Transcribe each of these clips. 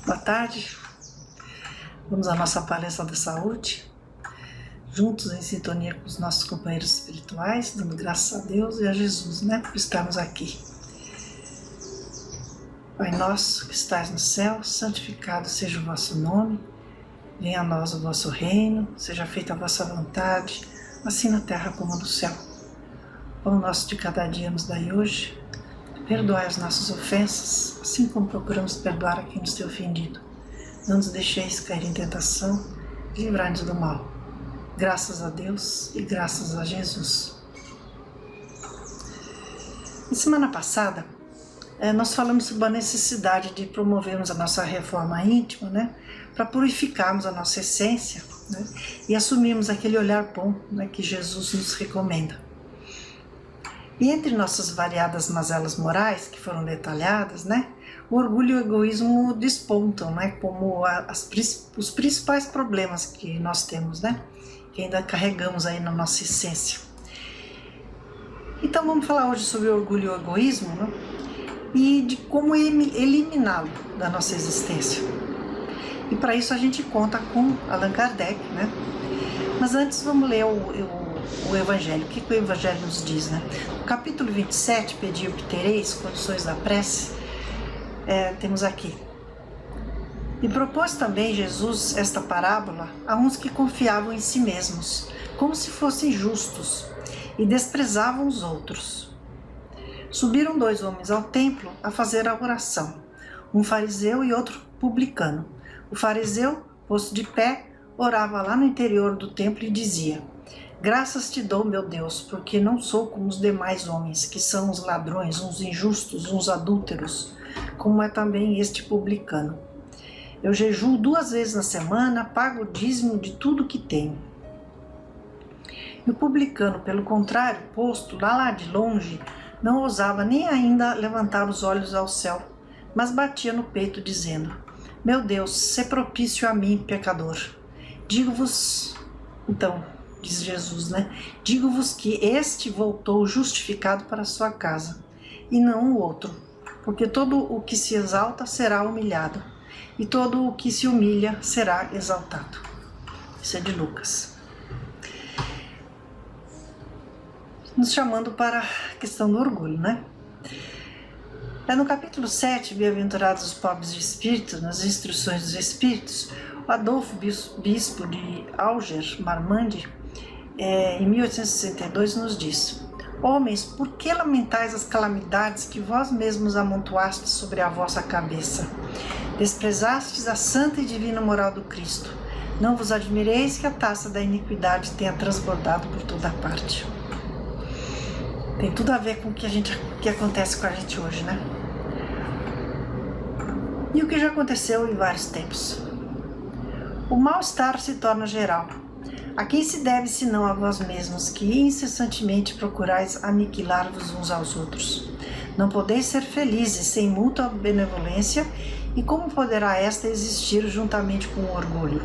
Boa tarde, vamos à nossa palestra da saúde, juntos em sintonia com os nossos companheiros espirituais, dando graças a Deus e a Jesus, por estarmos aqui. Pai nosso que estais no céu, santificado seja o vosso nome, venha a nós o vosso reino, seja feita a vossa vontade, assim na terra como no céu. O pão nosso de cada dia nos dai hoje, perdoai as nossas ofensas, assim como procuramos perdoar a quem nos tem ofendido. Não nos deixeis cair em tentação, e livrai-nos do mal. Graças a Deus e graças a Jesus. Na semana passada, nós falamos sobre a necessidade de promovermos a nossa reforma íntima, para purificarmos a nossa essência, e assumirmos aquele olhar bom, que Jesus nos recomenda. E entre nossas variadas mazelas morais que foram detalhadas, o orgulho e o egoísmo despontam, como os principais problemas que nós temos, que ainda carregamos aí na nossa essência. Então vamos falar hoje sobre o orgulho e o egoísmo, e de como eliminá-lo da nossa existência. E para isso a gente conta com Allan Kardec, Mas antes vamos ler o Evangelho. O que o Evangelho nos diz, No capítulo 27, pedi o que tereis, condições da prece, temos aqui. E propôs também Jesus esta parábola a uns que confiavam em si mesmos, como se fossem justos, e desprezavam os outros. Subiram 2 homens ao templo a fazer a oração, um fariseu e outro publicano. O fariseu, posto de pé, orava lá no interior do templo e dizia: graças te dou, meu Deus, porque não sou como os demais homens, que são os ladrões, uns injustos, uns adúlteros, como é também este publicano. Eu jejuo 2 vezes na semana, pago o dízimo de tudo que tenho. E o publicano, pelo contrário, posto lá de longe, não ousava nem ainda levantar os olhos ao céu, mas batia no peito, dizendo: meu Deus, sê propício a mim, pecador. Digo-vos, então, diz Jesus, digo-vos que este voltou justificado para a sua casa, e não o outro, porque todo o que se exalta será humilhado, e todo o que se humilha será exaltado. Isso é de Lucas. Nos chamando para a questão do orgulho, No capítulo 7, Bem-aventurados os pobres de espírito, nas instruções dos espíritos, o Adolfo, bispo de Alger, Marmande, em 1862, nos diz: homens, por que lamentais as calamidades que vós mesmos amontoastes sobre a vossa cabeça? Desprezastes a santa e divina moral do Cristo. Não vos admireis que a taça da iniquidade tenha transbordado por toda parte. Tem tudo a ver com o que acontece com a gente hoje, E o que já aconteceu em vários tempos. O mal-estar se torna geral. A quem se deve senão a vós mesmos, que incessantemente procurais aniquilar-vos uns aos outros? Não podeis ser felizes sem mútua benevolência, e como poderá esta existir juntamente com o orgulho?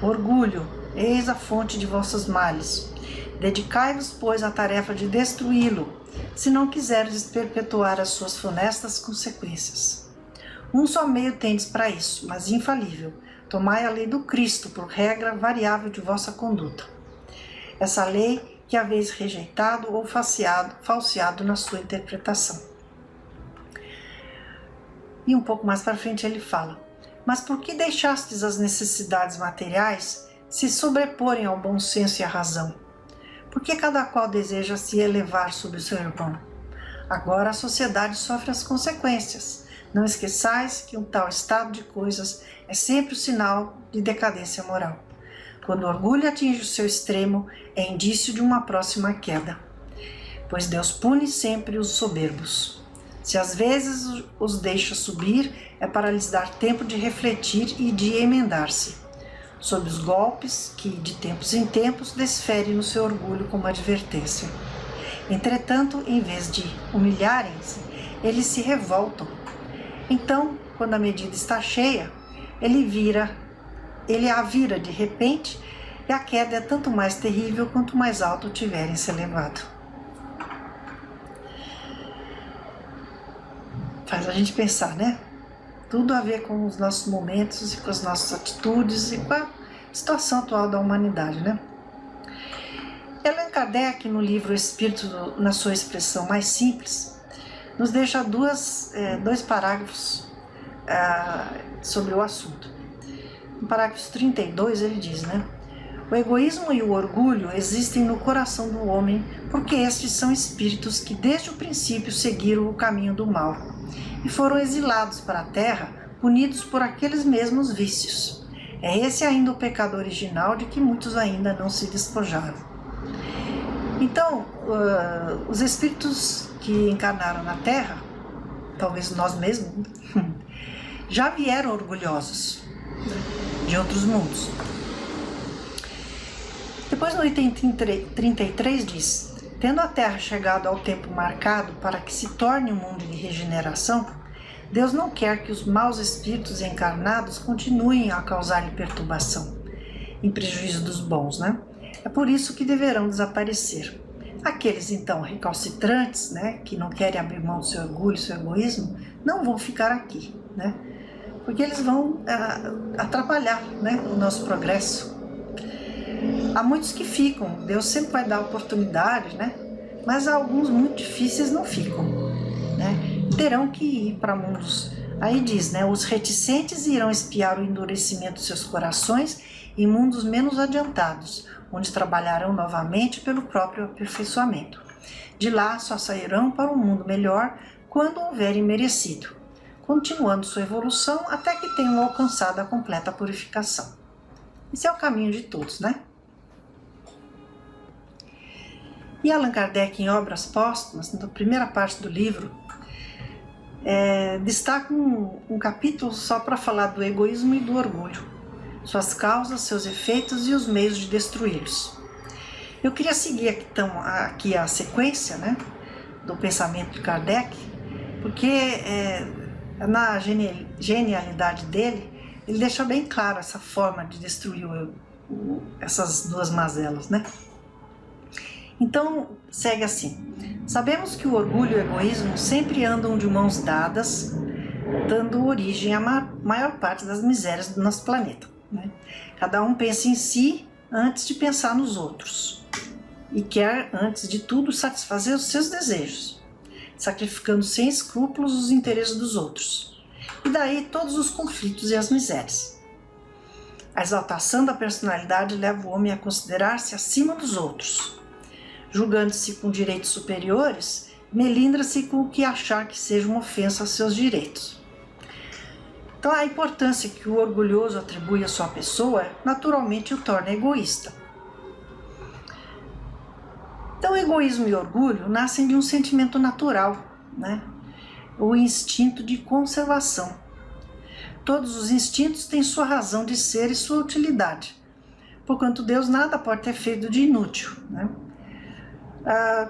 Orgulho, eis a fonte de vossos males. Dedicai-vos, pois, à tarefa de destruí-lo, se não quiserdes perpetuar as suas funestas consequências. Um só meio tendes para isso, mas infalível: tomai a lei do Cristo por regra variável de vossa conduta. Essa lei que haveis rejeitado ou falseado na sua interpretação. E um pouco mais para frente ele fala: mas por que deixastes as necessidades materiais se sobreporem ao bom senso e à razão? Porque cada qual deseja se elevar sobre o seu irmão. Agora a sociedade sofre as consequências. Não esqueçais que um tal estado de coisas é sempre o sinal de decadência moral. Quando o orgulho atinge o seu extremo, é indício de uma próxima queda. Pois Deus pune sempre os soberbos. Se às vezes os deixa subir, é para lhes dar tempo de refletir e de emendar-se sob os golpes que, de tempos em tempos, desfere no seu orgulho como advertência. Entretanto, em vez de humilharem-se, eles se revoltam. Então, quando a medida está cheia, ele a vira de repente, e a queda é tanto mais terrível quanto mais alto tiverem se elevado. Faz a gente pensar, Tudo a ver com os nossos momentos e com as nossas atitudes e com a situação atual da humanidade, né? Allan Kardec, no livro Espírito na sua expressão mais simples, nos deixa dois parágrafos sobre o assunto. No parágrafo 32 ele diz, né? O egoísmo e o orgulho existem no coração do homem porque estes são espíritos que desde o princípio seguiram o caminho do mal e foram exilados para a terra, punidos por aqueles mesmos vícios. É esse ainda o pecado original de que muitos ainda não se despojaram. Então, os espíritos que encarnaram na terra, talvez nós mesmos, já vieram orgulhosos de outros mundos. Depois no item 33 diz: tendo a Terra chegado ao tempo marcado para que se torne um mundo de regeneração, Deus não quer que os maus espíritos encarnados continuem a causar-lhe perturbação, em prejuízo dos bons, né? É por isso que deverão desaparecer. Aqueles, então, recalcitrantes, né, que não querem abrir mão do seu orgulho, do seu egoísmo, não vão ficar aqui, né? Porque eles vão atrapalhar, né, o nosso progresso. Há muitos que ficam, Deus sempre vai dar oportunidade, né? Mas alguns muito difíceis não ficam, né? Terão que ir para mundos. Aí diz, né? Os reticentes irão espiar o endurecimento de seus corações em mundos menos adiantados, onde trabalharão novamente pelo próprio aperfeiçoamento. De lá só sairão para um mundo melhor quando houverem merecido, continuando sua evolução até que tenham alcançado a completa purificação. Esse é o caminho de todos, né? E Allan Kardec, em Obras Póstumas, na primeira parte do livro, destaca um capítulo só para falar do egoísmo e do orgulho, suas causas, seus efeitos e os meios de destruí-los. Eu queria seguir aqui a sequência, né, do pensamento de Kardec, porque na genialidade dele, ele deixa bem claro essa forma de destruir essas duas mazelas, né? Então, segue assim: sabemos que o orgulho e o egoísmo sempre andam de mãos dadas, dando origem à maior parte das misérias do nosso planeta, né? Cada um pensa em si antes de pensar nos outros e quer, antes de tudo, satisfazer os seus desejos, sacrificando sem escrúpulos os interesses dos outros. E daí todos os conflitos e as misérias. A exaltação da personalidade leva o homem a considerar-se acima dos outros. Julgando-se com direitos superiores, melindra-se com o que achar que seja uma ofensa aos seus direitos. Então, a importância que o orgulhoso atribui à sua pessoa, naturalmente o torna egoísta. Então, o egoísmo e o orgulho nascem de um sentimento natural, né? O instinto de conservação. Todos os instintos têm sua razão de ser e sua utilidade, porquanto Deus nada pode ter feito de inútil, né?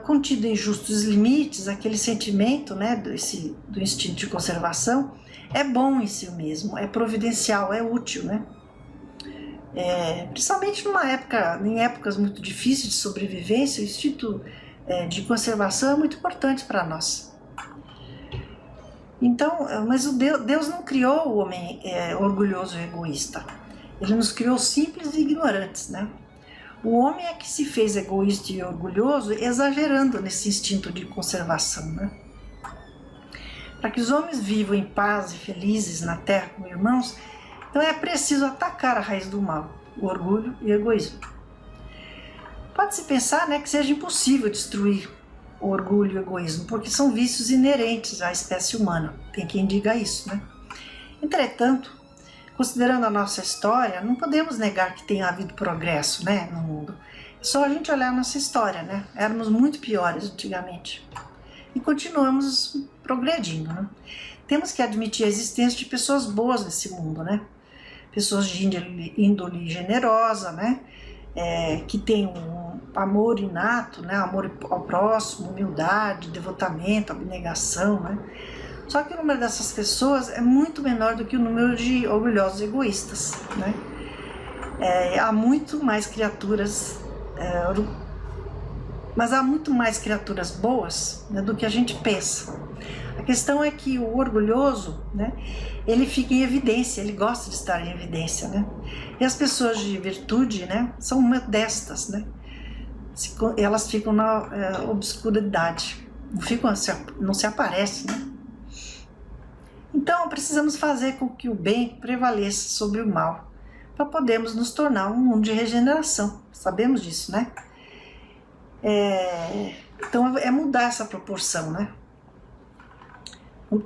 Contido em justos limites, aquele sentimento, né, do instinto de conservação é bom em si mesmo, é providencial, é útil, né? Principalmente em épocas muito difíceis de sobrevivência, o instinto de conservação é muito importante para nós. Então, mas Deus não criou o homem orgulhoso e egoísta. Ele nos criou simples e ignorantes, né? O homem é que se fez egoísta e orgulhoso, exagerando nesse instinto de conservação, né? Para que os homens vivam em paz e felizes na terra como irmãos, então é preciso atacar a raiz do mal, o orgulho e o egoísmo. Pode-se pensar, né, que seja impossível destruir o orgulho e o egoísmo, porque são vícios inerentes à espécie humana. Tem quem diga isso, né? Entretanto, considerando a nossa história, não podemos negar que tenha havido progresso, né, no mundo. É só a gente olhar a nossa história, né? Éramos muito piores antigamente. E continuamos progredindo, né? Temos que admitir a existência de pessoas boas nesse mundo, né? Pessoas de índole generosa, né? Que têm um amor inato, né? Amor ao próximo, humildade, devotamento, abnegação, né? Só que o número dessas pessoas é muito menor do que o número de orgulhosos egoístas, né? Há muito mais criaturas, mas há muito mais criaturas boas, né, do que a gente pensa. A questão é que o orgulhoso, né, ele fica em evidência, ele gosta de estar em evidência, né? E as pessoas de virtude, né, são modestas, né? Elas ficam na obscuridade, não se aparecem, né? Então precisamos fazer com que o bem prevaleça sobre o mal, para podermos nos tornar um mundo de regeneração. Sabemos disso, né? Então é mudar essa proporção, né?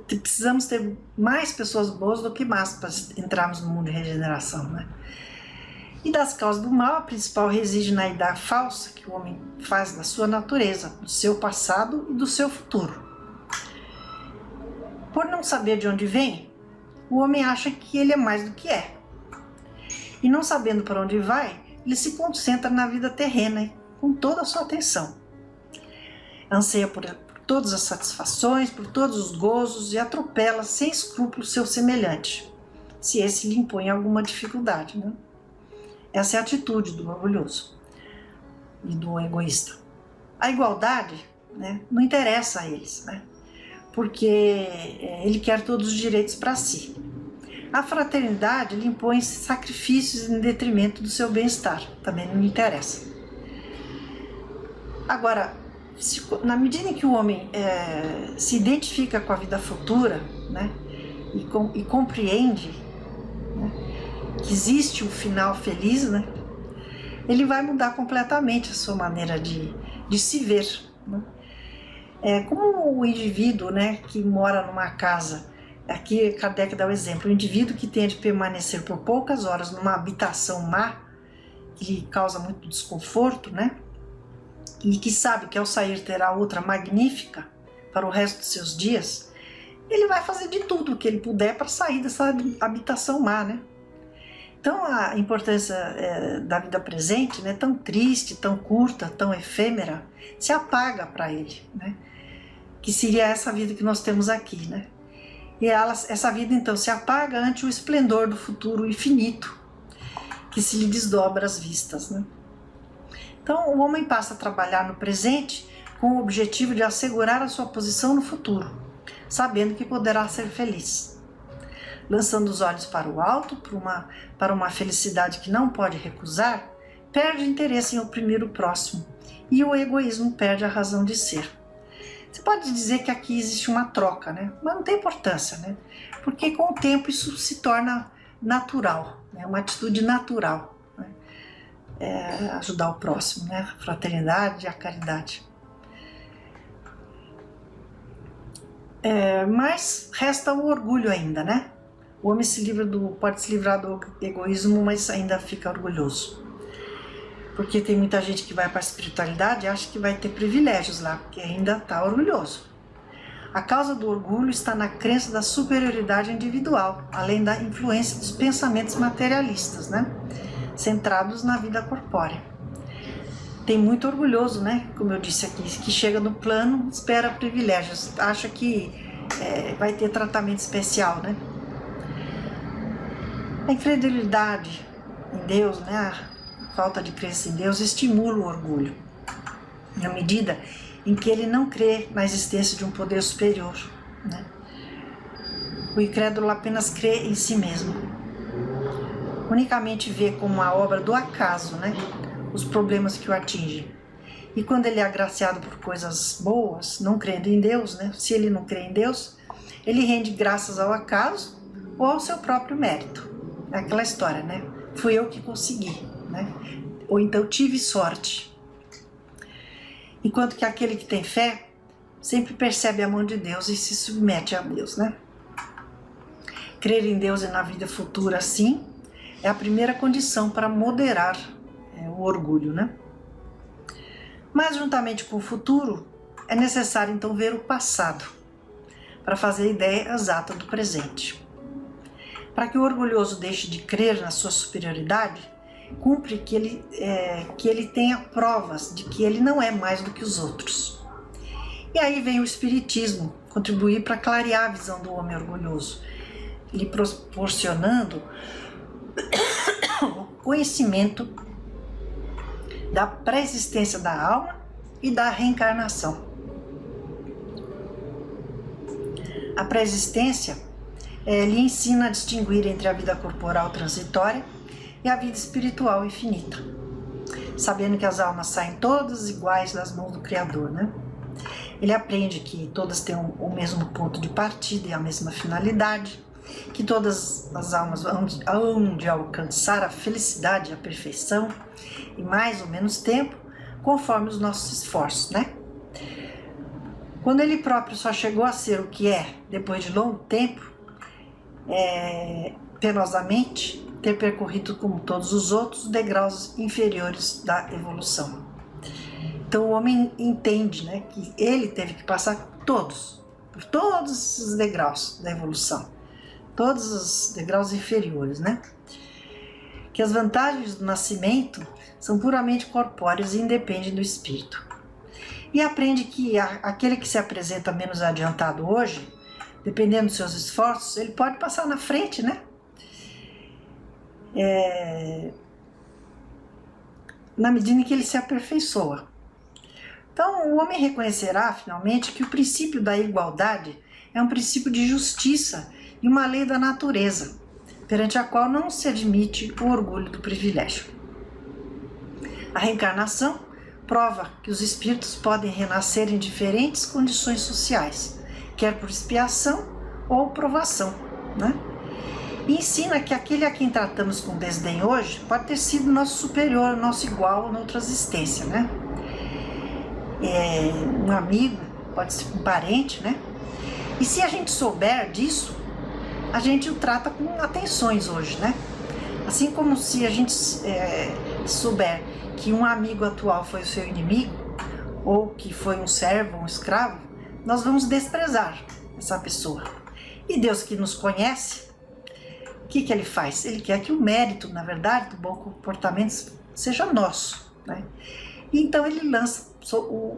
Precisamos ter mais pessoas boas do que más para entrarmos no mundo de regeneração, né? E das causas do mal, a principal reside na ideia falsa que o homem faz da sua natureza, do seu passado e do seu futuro. Por não saber de onde vem, o homem acha que ele é mais do que é. E não sabendo para onde vai, ele se concentra na vida terrena com toda a sua atenção. Anseia por todas as satisfações, por todos os gozos e atropela sem escrúpulo seu semelhante, se esse lhe impõe alguma dificuldade, né? Essa é a atitude do orgulhoso e do egoísta. A igualdade, né, não interessa a eles, né? Porque ele quer todos os direitos para si. A fraternidade lhe impõe sacrifícios em detrimento do seu bem-estar, também não lhe interessa. Agora, na medida em que o homem se identifica com a vida futura, né, e compreende, né, que existe um final feliz, né, ele vai mudar completamente a sua maneira de se ver, né? Como o indivíduo, né, que mora numa casa, aqui Kardec dá o exemplo, o indivíduo que tem de permanecer por poucas horas numa habitação má, que lhe causa muito desconforto, né, e que sabe que ao sair terá outra magnífica para o resto dos seus dias, ele vai fazer de tudo o que ele puder para sair dessa habitação má, né? Então a importância da vida presente, né, tão triste, tão curta, tão efêmera, se apaga para ele, né? Que seria essa vida que nós temos aqui, né? E essa vida então se apaga ante o esplendor do futuro infinito, que se lhe desdobra às vistas, né? Então o homem passa a trabalhar no presente com o objetivo de assegurar a sua posição no futuro, sabendo que poderá ser feliz. Lançando os olhos para o alto, para uma felicidade que não pode recusar, perde interesse em oprimir o próximo e o egoísmo perde a razão de ser. Você pode dizer que aqui existe uma troca, né? Mas não tem importância, né? Porque com o tempo isso se torna natural, né? Uma atitude natural, né? Ajudar o próximo, né? A fraternidade e a caridade. Mas resta o orgulho ainda, né? O homem pode se livrar do egoísmo, mas ainda fica orgulhoso. Porque tem muita gente que vai para a espiritualidade e acha que vai ter privilégios lá, porque ainda está orgulhoso. A causa do orgulho está na crença da superioridade individual, além da influência dos pensamentos materialistas, né? Centrados na vida corpórea. Tem muito orgulhoso, né? Como eu disse aqui, que chega no plano, espera privilégios, acha que vai ter tratamento especial, né? A incredulidade em Deus, né, a falta de crença em Deus estimula o orgulho, na medida em que ele não crê na existência de um poder superior, né? O incrédulo apenas crê em si mesmo, unicamente vê como a obra do acaso, né, os problemas que o atingem. E quando ele é agraciado por coisas boas, não crendo em Deus, né, se ele não crê em Deus, ele rende graças ao acaso ou ao seu próprio mérito. É aquela história, né? Fui eu que consegui, né? Ou então tive sorte. Enquanto que aquele que tem fé sempre percebe a mão de Deus e se submete a Deus, né? Crer em Deus e na vida futura, assim, é a primeira condição para moderar o orgulho, né? Mas juntamente com o futuro, é necessário então ver o passado, para fazer a ideia exata do presente. Para que o orgulhoso deixe de crer na sua superioridade, cumpre que ele tenha provas de que ele não é mais do que os outros. E aí vem o Espiritismo contribuir para clarear a visão do homem orgulhoso, lhe proporcionando o conhecimento da pré-existência da alma e da reencarnação. A pré-existência lhe ensina a distinguir entre a vida corporal transitória e a vida espiritual infinita, sabendo que as almas saem todas iguais das mãos do Criador, né? Ele aprende que todas têm o mesmo ponto de partida e a mesma finalidade, que todas as almas hão de alcançar a felicidade e a perfeição em mais ou menos tempo, conforme os nossos esforços, né? Quando ele próprio só chegou a ser o que é, depois de longo tempo, penosamente, ter percorrido, como todos os outros, degraus inferiores da evolução. Então o homem entende, né, que ele teve que passar por todos esses degraus da evolução, todos os degraus inferiores, né? Que as vantagens do nascimento são puramente corpóreas e independem do espírito. E aprende que aquele que se apresenta menos adiantado hoje, dependendo dos seus esforços, ele pode passar na frente, né? Na medida em que ele se aperfeiçoa. Então, o homem reconhecerá, finalmente, que o princípio da igualdade é um princípio de justiça e uma lei da natureza, perante a qual não se admite o orgulho do privilégio. A reencarnação prova que os espíritos podem renascer em diferentes condições sociais, quer por expiação ou provação, né? E ensina que aquele a quem tratamos com desdém hoje pode ter sido nosso superior, nosso igual noutra existência, né? Um amigo, pode ser um parente, né? E se a gente souber disso, a gente o trata com atenções hoje, né? Assim como se a gente souber que um amigo atual foi o seu inimigo, ou que foi um servo, um escravo, nós vamos desprezar essa pessoa. E Deus, que nos conhece, o que ele faz? Ele quer que o mérito, na verdade, do bom comportamento seja nosso, né? E então ele lança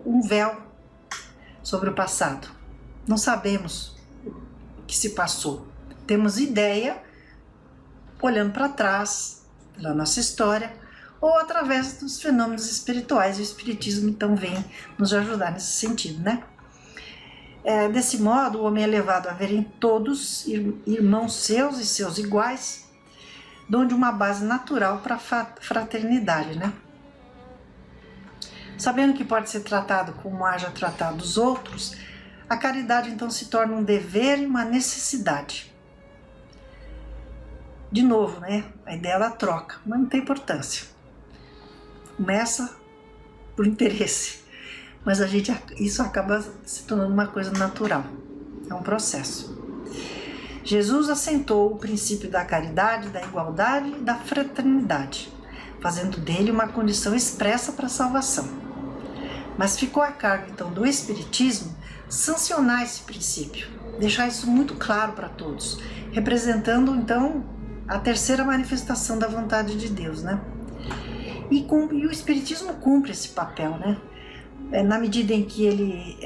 um véu sobre o passado. Não sabemos o que se passou. Temos ideia, olhando para trás, pela nossa história, ou através dos fenômenos espirituais. O Espiritismo, então, vem nos ajudar nesse sentido, né? Desse modo, o homem é levado a ver em todos irmãos seus e seus iguais, donde uma base natural para a fraternidade, né? Sabendo que pode ser tratado como haja tratado os outros, a caridade então se torna um dever e uma necessidade. De novo, né? A ideia da troca, mas não tem importância. Começa por interesse, mas isso acaba se tornando uma coisa natural. É um processo. Jesus assentou o princípio da caridade, da igualdade e da fraternidade, fazendo dele uma condição expressa para a salvação. Mas ficou a cargo, então, do Espiritismo sancionar esse princípio, deixar isso muito claro para todos, representando, então, a terceira manifestação da vontade de Deus, né? E o Espiritismo cumpre esse papel, né? Na medida em que ele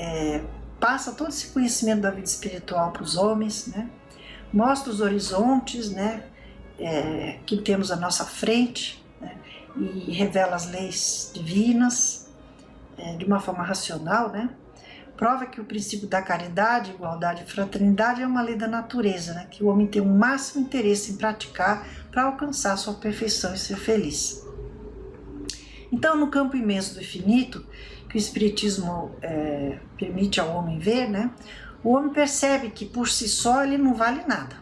passa todo esse conhecimento da vida espiritual para os homens, né? Mostra os horizontes, né? Que temos à nossa frente, né? E revela as leis divinas, de uma forma racional, né? Prova que o princípio da caridade, igualdade e fraternidade é uma lei da natureza, né? Que o homem tem o máximo interesse em praticar para alcançar sua perfeição e ser feliz. Então, no campo imenso do infinito, que o Espiritismo permite ao homem ver, né? O homem percebe que por si só ele não vale nada,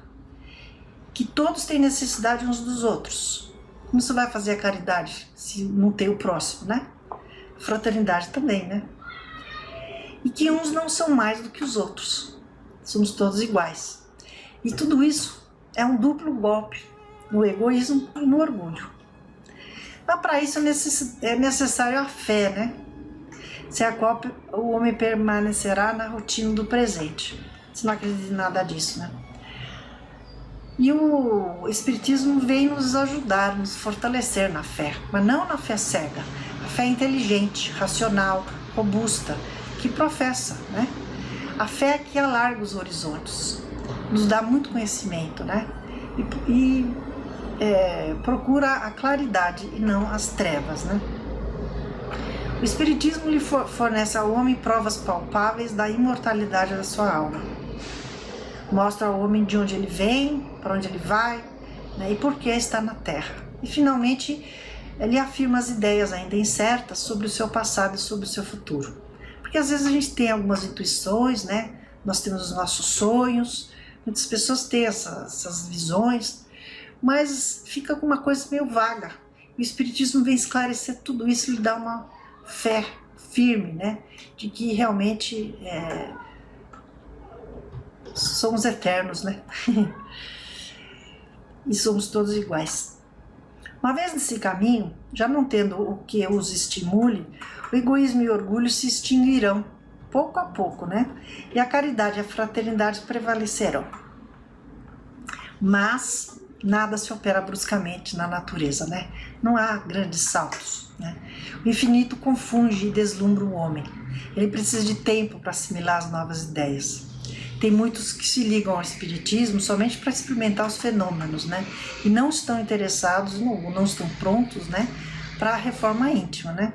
que todos têm necessidade uns dos outros. Como você vai fazer a caridade se não tem o próximo, né? Fraternidade também, né? E que uns não são mais do que os outros, somos todos iguais. E tudo isso é um duplo golpe no egoísmo e no orgulho. Mas para isso é necessário a fé, né? Sem a qual o homem permanecerá na rotina do presente. Você não acredita em nada disso, né? E o Espiritismo vem nos ajudar, nos fortalecer na fé, mas não na fé cega. A fé inteligente, racional, robusta, que professa, né? A fé que alarga os horizontes, nos dá muito conhecimento, né? E procura a claridade e não as trevas, né? O Espiritismo lhe fornece ao homem provas palpáveis da imortalidade da sua alma. mostra ao homem de onde ele vem, para onde ele vai, né, e por que está na Terra. E finalmente ele afirma as ideias ainda incertas sobre o seu passado e sobre o seu futuro. Porque às vezes a gente tem algumas intuições, né? Nós temos os nossos sonhos, muitas pessoas têm essas visões, mas fica com uma coisa meio vaga. O Espiritismo vem esclarecer tudo isso e lhe dá uma fé firme, né? De que realmente somos eternos, né? E somos todos iguais. Uma vez nesse caminho, já não tendo o que os estimule, o egoísmo e o orgulho se extinguirão, pouco a pouco, né? E a caridade e a fraternidade prevalecerão. Mas nada se opera bruscamente na natureza, né? Não há grandes saltos, né? O infinito confunde e deslumbra o homem. Ele precisa de tempo para assimilar as novas ideias. Tem muitos que se ligam ao espiritismo somente para experimentar os fenômenos, né? E não estão interessados, não estão prontos, né? Para a reforma íntima, né?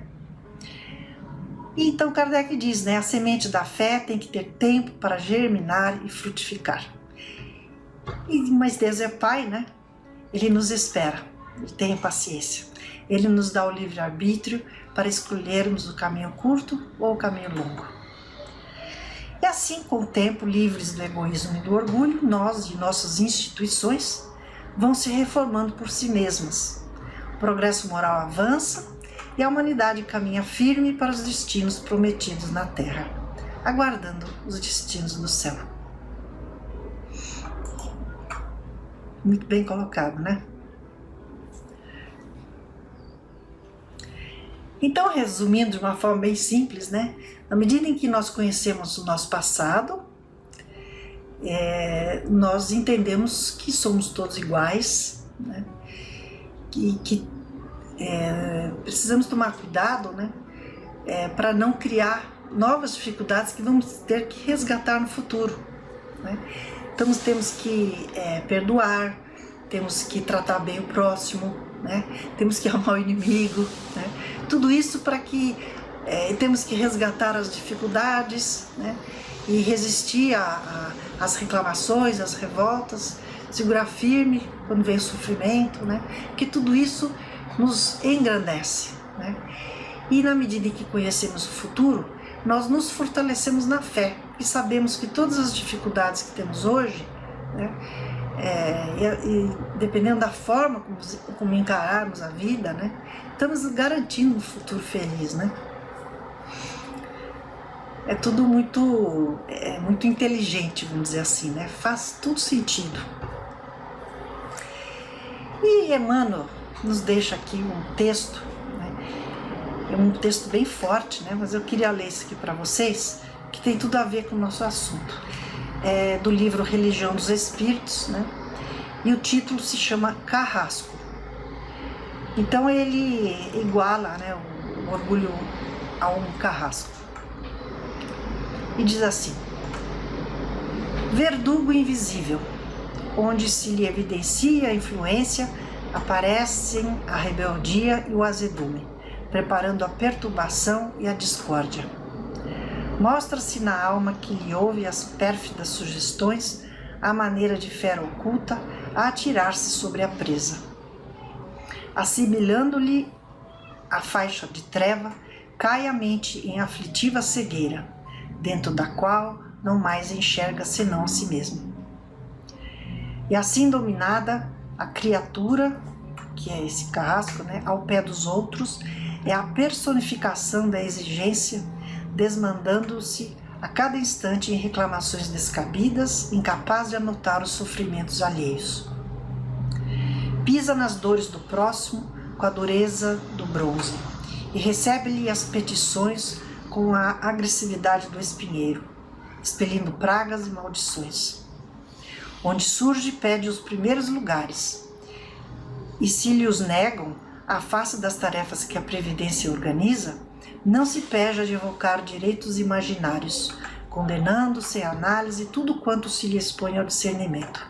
E então Kardec diz, né? A semente da fé tem que ter tempo para germinar e frutificar. Mas Deus é Pai, né? Ele nos espera, ele tem paciência. Ele nos dá o livre-arbítrio para escolhermos o caminho curto ou o caminho longo. E assim, com o tempo, livres do egoísmo e do orgulho, nós e nossas instituições vão se reformando por si mesmas. O progresso moral avança e a humanidade caminha firme para os destinos prometidos na Terra, aguardando os destinos do céu. Muito bem colocado, né? Então, resumindo de uma forma bem simples, né? Na medida em que nós conhecemos o nosso passado, nós entendemos que somos todos iguais, né? Que precisamos tomar cuidado, né? Para não criar novas dificuldades que vamos ter que resgatar no futuro, né? Então, temos que perdoar, temos que tratar bem o próximo, né? Temos que amar o inimigo, né? Tudo isso para que temos que resgatar as dificuldades, né? E resistir às reclamações, às revoltas, segurar firme quando vem o sofrimento, né? Porque tudo isso nos engrandece, né? E na medida em que conhecemos o futuro, nós nos fortalecemos na fé e sabemos que todas as dificuldades que temos hoje, né? E dependendo da forma como encararmos a vida, né? Estamos garantindo um futuro feliz, né? É tudo muito inteligente, vamos dizer assim, né? Faz tudo sentido. E Emmanuel nos deixa aqui um texto, né? É um texto bem forte, né? Mas eu queria ler isso aqui para vocês, que tem tudo a ver com o nosso assunto. É do livro Religião dos Espíritos, né? E o título se chama Carrasco. Então ele iguala, né, o orgulho a um carrasco. E diz assim: verdugo invisível, onde se lhe evidencia a influência, aparecem a rebeldia e o azedume, preparando a perturbação e a discórdia. Mostra-se na alma que lhe ouve as pérfidas sugestões, à maneira de fera oculta, a atirar-se sobre a presa. Assimilando-lhe a faixa de treva, cai a mente em aflitiva cegueira, dentro da qual não mais enxerga senão a si mesmo. E assim dominada, a criatura, que é esse carrasco, né, ao pé dos outros, é a personificação da exigência, desmandando-se a cada instante em reclamações descabidas, incapaz de anotar os sofrimentos alheios. Pisa nas dores do próximo com a dureza do bronze e recebe-lhe as petições com a agressividade do espinheiro, expelindo pragas e maldições. Onde surge, pede os primeiros lugares, e se lhe os negam, à face das tarefas que a Previdência organiza, não se pede a evocar direitos imaginários, condenando sem análise tudo quanto se lhe expõe ao discernimento.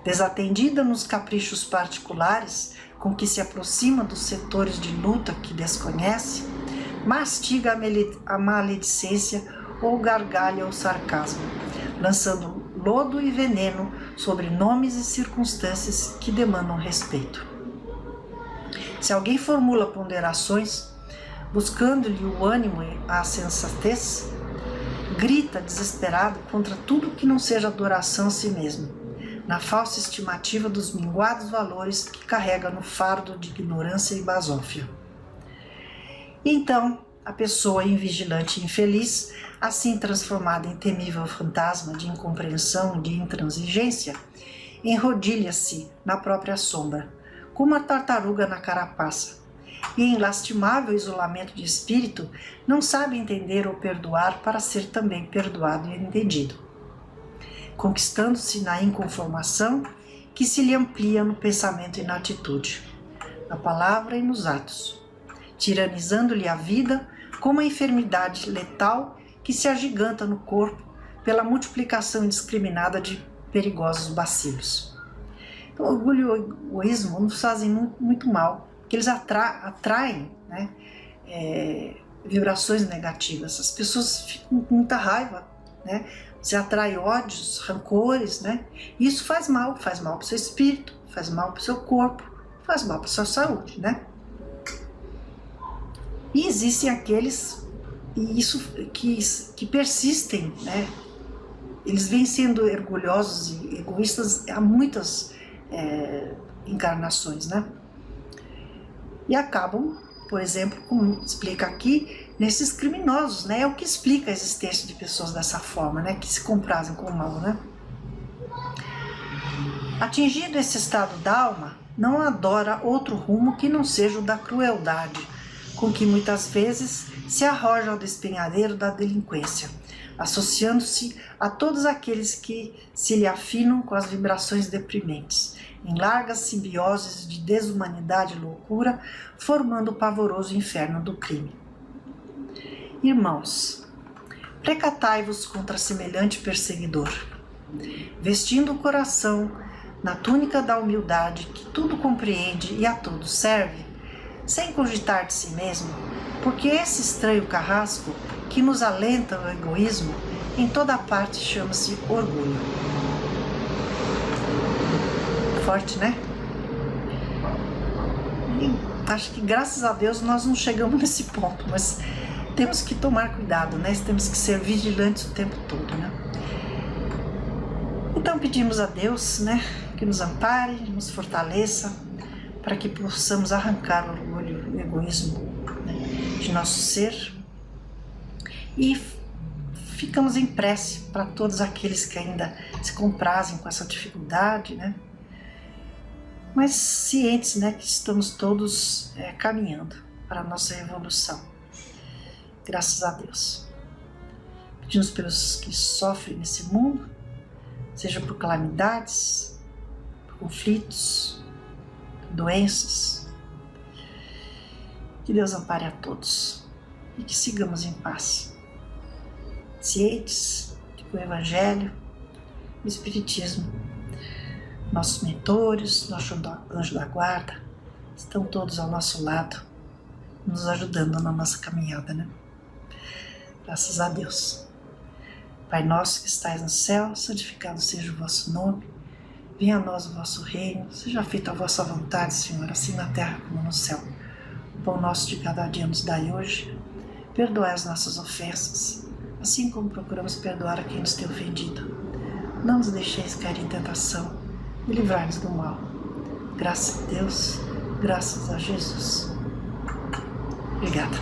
Desatendida nos caprichos particulares com que se aproxima dos setores de luta que desconhece, mastiga a maledicência ou gargalha o sarcasmo, lançando lodo e veneno sobre nomes e circunstâncias que demandam respeito. Se alguém formula ponderações, buscando-lhe o ânimo e a sensatez, grita desesperado contra tudo que não seja adoração a si mesmo, na falsa estimativa dos minguados valores que carrega no fardo de ignorância e basófia. Então, a pessoa invigilante e infeliz, assim transformada em temível fantasma de incompreensão e de intransigência, enrodilha-se na própria sombra, como a tartaruga na carapaça, e em lastimável isolamento de espírito não sabe entender ou perdoar para ser também perdoado e entendido, conquistando-se na inconformação que se lhe amplia no pensamento e na atitude, na palavra e nos atos, tiranizando-lhe a vida como a enfermidade letal que se agiganta no corpo pela multiplicação indiscriminada de perigosos bacilos. Então, orgulho e egoísmo nos fazem muito mal, porque eles atraem, né, vibrações negativas. As pessoas ficam com muita raiva, né? Você atrai ódios, rancores, né? E isso faz mal para o seu espírito, faz mal para o seu corpo, faz mal para a sua saúde, né? E existem aqueles que persistem, né? Eles vêm sendo orgulhosos e egoístas há muitas encarnações, né? E acabam, por exemplo, como explica aqui, nesses criminosos, né? É o que explica a existência de pessoas dessa forma, né? Que se comprazem com o mal, né? Atingido esse estado da alma, não adora outro rumo que não seja o da crueldade, com que muitas vezes se arroja ao despenhadeiro da delinquência, associando-se a todos aqueles que se lhe afinam com as vibrações deprimentes, em largas simbioses de desumanidade e loucura, formando o pavoroso inferno do crime. Irmãos, precatai-vos contra semelhante perseguidor, vestindo o coração na túnica da humildade que tudo compreende e a todos serve, sem cogitar de si mesmo, porque esse estranho carrasco que nos alenta ao egoísmo em toda parte chama-se orgulho. Forte, né? E acho que graças a Deus nós não chegamos nesse ponto, mas temos que tomar cuidado, né? Temos que ser vigilantes o tempo todo, né? Então pedimos a Deus, né, que nos ampare, nos fortaleça, para que possamos arrancar o orgulho e o egoísmo, né, de nosso ser, e ficamos em prece para todos aqueles que ainda se comprazem com essa dificuldade, né, mas cientes, né, que estamos todos caminhando para a nossa evolução, graças a Deus. Pedimos pelos que sofrem nesse mundo, seja por calamidades, por conflitos, doenças. Que Deus ampare a todos e que sigamos em paz, cientes de que o Evangelho, o Espiritismo, nossos mentores, nosso anjo da guarda, estão todos ao nosso lado, nos ajudando na nossa caminhada, né? Graças a Deus. Pai nosso que estais no céu, santificado seja o vosso nome. Venha a nós o vosso reino, seja feita a vossa vontade, Senhor, assim na terra como no céu. O pão nosso de cada dia nos dai hoje. Perdoai as nossas ofensas, assim como procuramos perdoar a quem nos tem ofendido. Não nos deixeis cair em tentação e livrai-nos do mal. Graças a Deus, graças a Jesus. Obrigada.